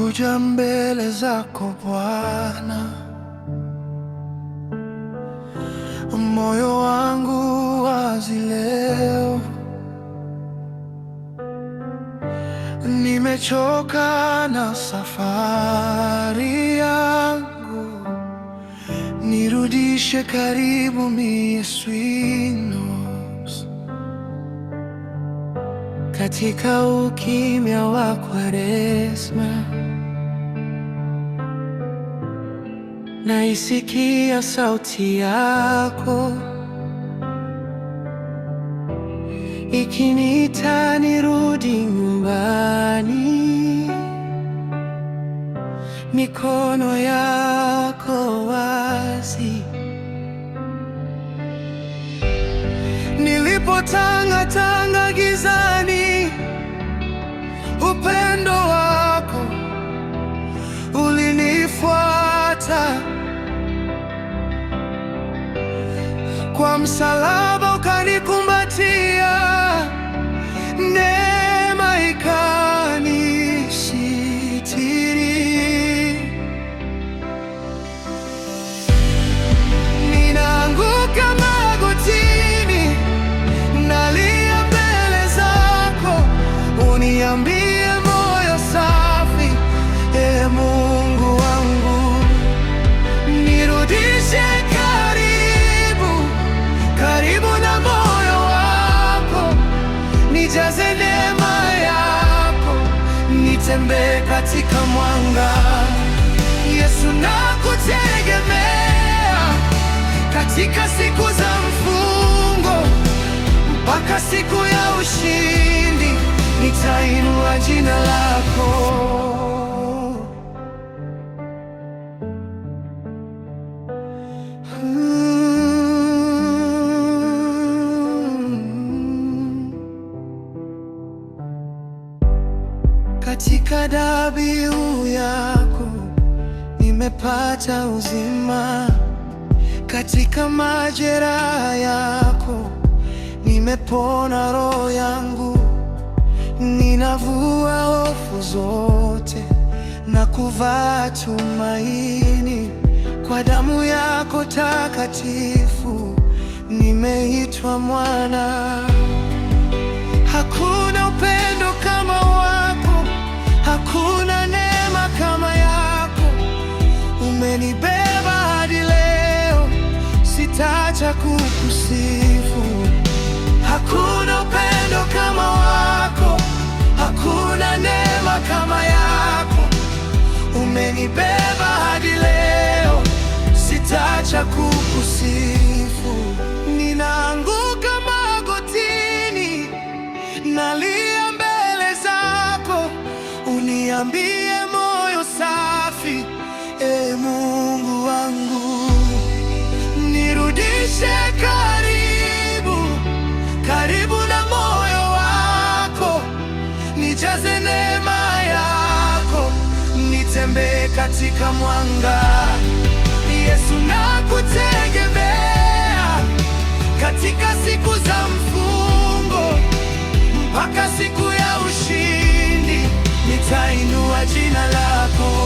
Nimekuja mbele zako Bwana, moyo wangu wazi leo. Nimechoka na safari yangu, nirudishe karibu mie Swinos. Katika ukimya wa Kwaresma naisikia sauti yako ikiniita nirudi nyumbani. Mikono yako wazi nilipotangatanga gizani, upendo wako ulinifuata. Kwa msalaba ukanikumbatia, neema ikanisitiri. Ninaanguka magotini, nalia mbele zako, uniambie moyo safi, Ee Mungu wangu. Nirudishe karibu na moyo wako, nijaze neema yako, nitembee katika mwanga. Yesu, nakutegemea katika siku za mfungo, mpaka siku ya ushindi, nitainua jina lako. Katika dhabihu yako nimepata uzima, katika majeraha yako nimepona roho yangu. Ninavua hofu zote na kuvaa tumaini, kwa damu yako takatifu nimeitwa mwana. Hakuna upendo kama wako, hakuna neema kama yako. Umenibeba hadi leo, sitaacha kukusifu. Hakuna upendo kama wako, hakuna neema kama yako. Umenibeba hadi leo, sitaacha kukusifu. Ninaanguka magotini, nalia mbele zako, uniambie moyo safi, Ee Mungu wangu. Nirudishe karibu na moyo wako, nijaze neema yako, nitembee katika mwanga. Yesu, nakutegemea katika siku za mfungo, mpaka siku ya ushindi, nitainua jina lako.